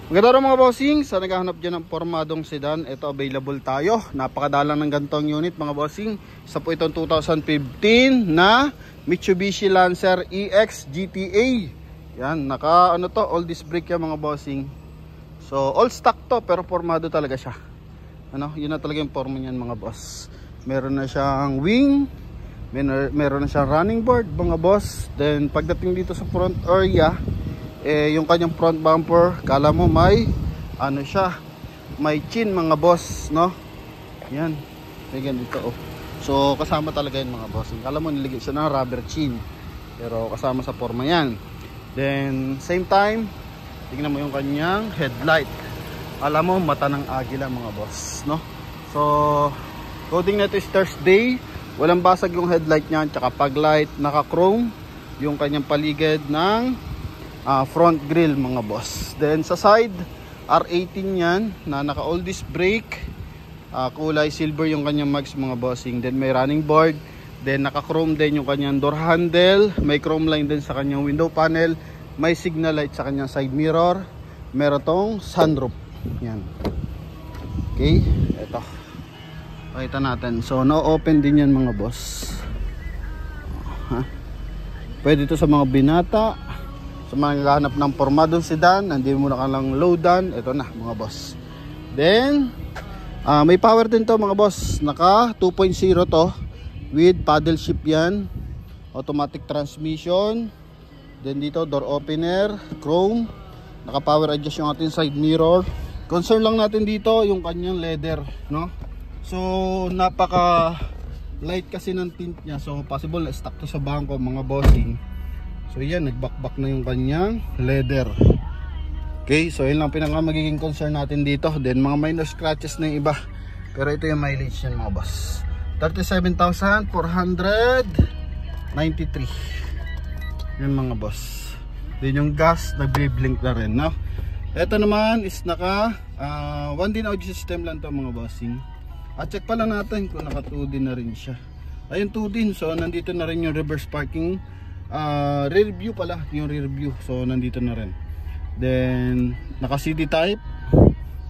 Maganda rin mga bossing, sa naghahanap dyan ng pormadong sedan, ito available tayo. Napakadalang ng gantong unit mga bossing. Isa po itong 2015 na Mitsubishi Lancer EX GTA. Yan, naka ano to, all disc brake yan mga bossing. So all stock to pero pormado talaga siya. Ano, yun na talaga yung forma niyan mga boss. Meron na siyang wing, meron na siyang running board mga boss. Then pagdating dito sa front area, yung kanyang front bumper, kala mo may ano siya, may chin mga boss, no? Yan, may ganito oh. So kasama talaga yun mga boss. Kala mo niligay siya ng rubber chin, pero kasama sa forma yan. Then same time, tingnan mo yung kanyang headlight. Alam mo, mata ng agila mga boss, no? So coding na ito is Thursday. Walang basag yung headlight niyan, tsaka pag light naka chrome yung kanyang paligid ng front grille mga boss. Then sa side R18 yan na naka all disc brake, kulay silver yung kanyang mags mga bossing. Then may running board, then naka chrome din yung kanyang door handle, may chrome line din sa kanyang window panel, may signal light sa kanyang side mirror, meron tong sunroof. Yan. Okay, eto pakita natin. So no open din yan mga boss. Pwede ito sa mga binata, sa mga naghahanap ng pormadong sedan, hindi mo na kailangang loadan. Ito na mga boss. Then may power din to mga boss. Naka 2.0 to with paddle shift yan, automatic transmission. Then dito door opener, chrome, naka power adjust yung ating side mirror. Concern lang natin dito yung kanyang leather, no? So napaka light kasi ng tint niya, so possible na stuck to sa bangko mga bossing. So yan, nagbakbak na yung kanyang leather. Okay, so yun lang pinaka magiging concern natin dito. Then mga minor scratches na yung iba, pero ito yung mileage yan mga boss, 37,493. Yan mga boss. Then yung gas nagbe-blink na rin, no? Ito naman is naka 1D na audio system lang to mga bossing. At check pala natin kung naka 2D na rin siya. Ayun 2D, so nandito na rin yung reverse parking, rear view pala, yung rear view, so nandito na rin. Then naka CD type,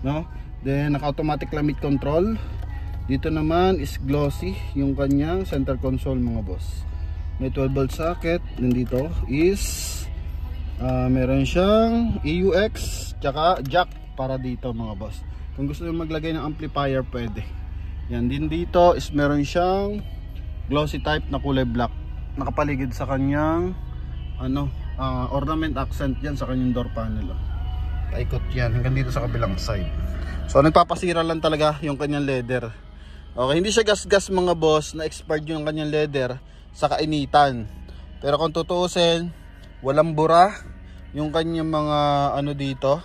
no? Then naka automatic climate control. Dito naman is glossy yung kanyang center console mga boss. May 12 volt socket. Nandito is meron siyang AUX tsaka jack para dito mga boss. Kung gusto nyo maglagay ng amplifier, pwede. Yan din dito is meron siyang glossy type na kulay black, nakapaligid sa kanyang ornament accent yan sa kanyang door panel. Paikot yan hanggang dito sa kabilang side. So nagpapasira lang talaga yung kanyang leather. Okay, hindi siya gas-gas mga boss, na expired yung kanyang leather sa kainitan. Pero kung tutuusin, walang bura yung kanyang mga ano dito.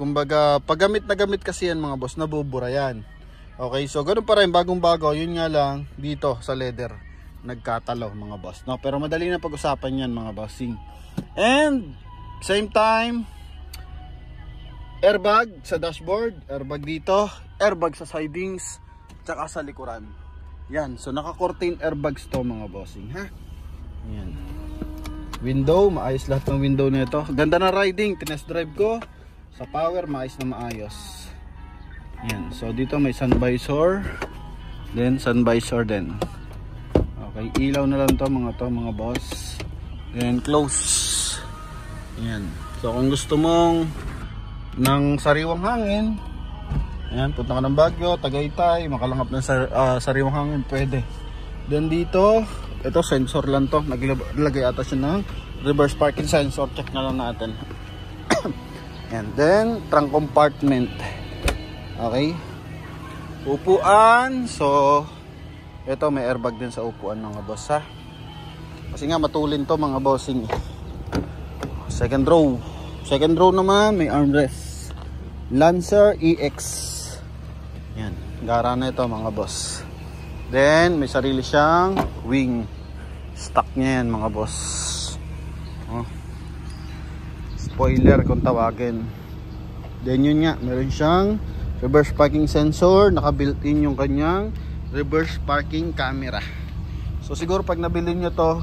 Kumbaga, pag gamit na gamit kasi yan mga boss, nabubura yan. Okay, so ganun pa rin, bagong bago. Yun nga lang, dito sa leather, nagkatalaw mga boss, no? Pero madali na pag-usapan yan mga bossing. And, same time, airbag sa dashboard, airbag dito, airbag sa sidings, tsaka sa likuran. Yan, so naka-curtain airbags to mga bossing, ha? Yan. Window, maayos lahat ng window nito. Ganda na riding, tinest drive ko. Sa power, maayos na maayos. Yan, so dito may sun visor. Then sun visor din. Okay, ilaw na lang to mga boss. Then close. Yan. So kung gusto mong ng sariwang hangin, ayan, punta ka ng Baguio, Tagaytay, makalanghap ng sariwang hangin, pwede. Then dito, ito sensor lang to, naglagay ata siya ng reverse parking sensor, check na lang natin. And then trunk compartment. Okay, upuan, so ito may airbag din sa upuan mga boss, ha, kasi nga matulin to mga bossing. Second row naman may armrest, Lancer EX. Yan, gara na ito mga boss. Then may sarili siyang wing, stock niya yan mga boss. Spoiler kung tawagin. Then yun nga, meron siyang reverse parking sensor, naka built in yung kanyang reverse parking camera. So siguro pag nabili nyo to,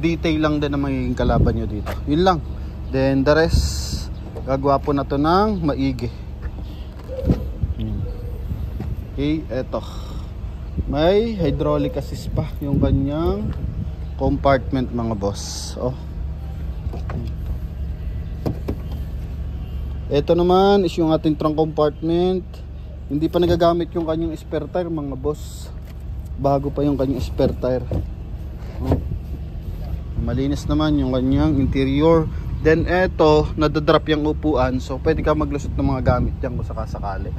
detail lang din na magiging kalaban nyo dito, yun lang. Then the rest Gagawa po na to ng maigi. Okay, eto. May hydraulic assist pa yung kanyang compartment mga boss. Oh. Ito naman is yung ating trunk compartment. Hindi pa nagagamit yung kanyang spare tire mga boss. Bago pa yung kanyang spare tire. Oh. Malinis naman yung kanyang interior. Then eto, nadadrop yung upuan. So pwede ka maglusot ng mga gamit yan kung sakasakali.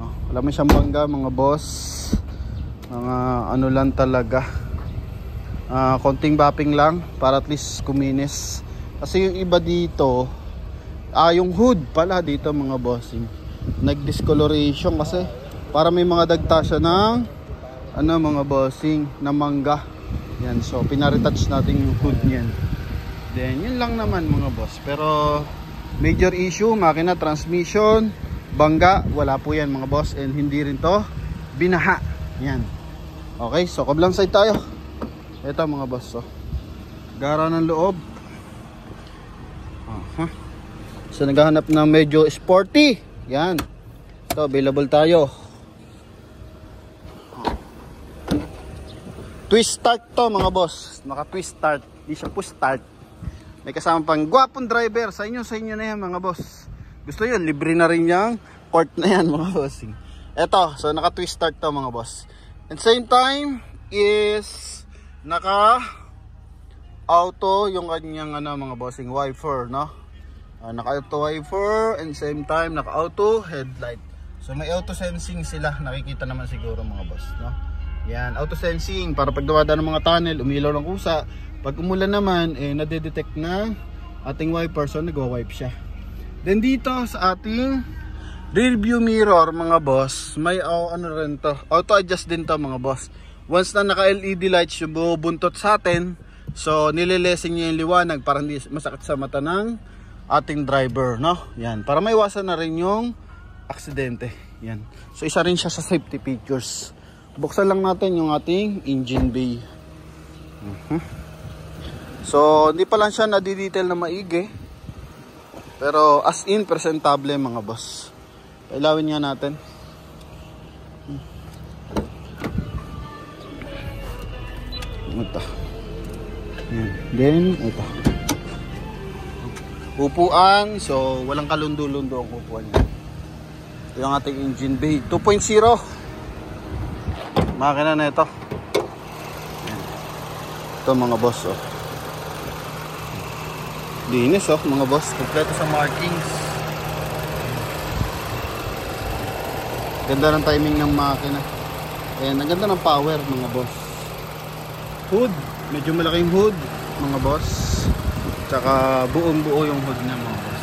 Oh, wala mo siyang bangga mga boss. Mga ano lang talaga. Konting bapping lang para at least kuminis. Kasi yung iba dito, yung hood pala dito mga bossing, nag-discoloration kasi para may mga dagta siya ng ano mga bossing na mangga. Yan, so pinaretouch natin yung hood niyan. Then yun lang naman mga boss. Pero major issue, makina, transmission, bangga, wala po yan mga boss. And hindi rin to binaha. Yan. Okay, so kablang side tayo. Ito mga boss, so gara ng loob. So naghahanap ng medyo sporty. Yan. Ito, available tayo. Twist start to mga boss. Naka twist start. Di siya push start. May kasama pang gwapong driver. Sa inyo na yan mga boss. Gusto yun, libre na rin yung port na yan mga bossing. Ito, so naka twist start to mga boss. And same time is naka auto yung kanyang ano mga bossing wiper, no? Naka-auto wiper and same time naka-auto headlight. So may auto sensing sila, nakikita naman siguro mga boss, no? Yan, auto sensing para pag dumadaan ng mga tunnel, umilaw ng kusa. Pag umulan naman, nade-detect na ating wiper, so nagwa-wipe siya. Then dito sa ating rear view mirror mga boss, may ano rin to, auto adjust din to mga boss. Once na naka-LED lights yung bubuntot sa atin, so nililesing niya yung liwanag para hindi masakit sa mata ng ating driver, no? Yan, para maiwasan na rin yung aksidente. Yan. So isa rin siya sa safety features. Buksan lang natin yung ating engine bay. So hindi pa lang siya na-detail na maigi. Pero as in presentable mga boss. Pailawin nga natin. Ito. Yan. Then ito. Upuan, so walang kalundo-lundo ang upuan niya. Ito yung ating engine bay 2.0 makina na ito. Ito mga boss, oh. Linis, oh mga boss, kompleto sa markings. Ganda ng timing ng makina. Ayan, ang ganda ng power mga boss. Hood, medyo malaking hood mga boss. Tsaka buong buo yung hood na mga boss.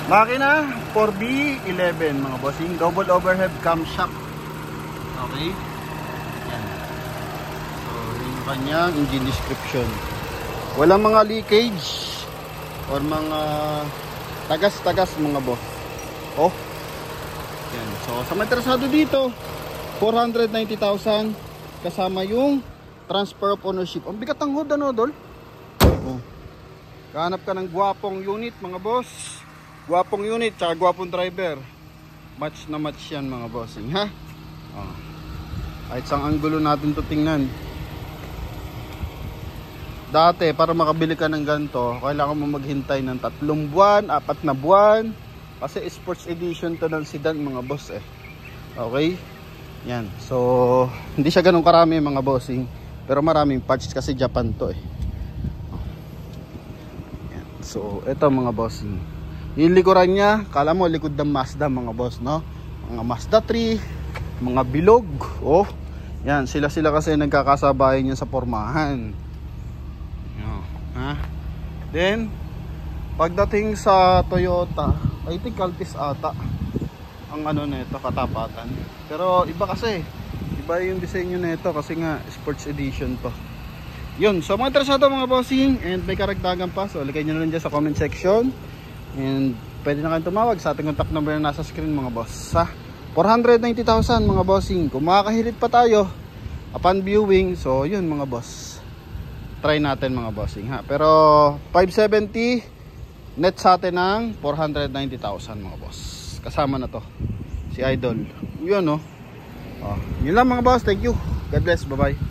Makina 4B11 mga bossing, double overhead camshaft. Okay. Yan. So yung kanyang engine description. Walang mga leakage or mga tagas-tagas mga boss. Oh. Yan. So sa mga interesado dito, 490,000 kasama yung transfer of ownership. Ang bigat ng hood ano, Dol? Oh. Kahanap ka ng gwapong unit mga boss. Gwapong unit tsaka gwapong driver. Match na match yan mga bossing, ha? Oh. Kahit sang anggulo natin to tingnan. Dati para makabili ka ng ganito, kailangan mo maghintay ng 3 buwan, 4 na buwan. Kasi sports edition to ng sedan mga boss eh. Okay? Yan. So hindi siya ganun karami mga bossing. Pero maraming parts kasi Japan to eh. So, ito mga boss. Yung likuran niya, kala mo likod ng Mazda mga boss, no? Mga Mazda 3, mga bilog. Oh, yan, sila kasi nagkakasabayan niya sa pormahan. Ha? Then, pagdating sa Toyota, I think Altis ata ang ano nito, katapatan. Pero iba kasi, iba yung disenyo nito kasi nga sports edition to. Yun, so mga interesado mga bossing and may karagdagan pa, so lagay nyo na lang dyan sa comment section and pwede na kayong tumawag sa ating contact number na nasa screen mga boss, ha? 490,000 mga bossing. Kung makakahilit pa tayo upon viewing, so yun mga boss, try natin mga bossing, ha? Pero 570 net sa atin ng 490,000 mga boss. Kasama na to si Idol. Yun no. Yun lang mga boss. Thank you. God bless. Bye bye.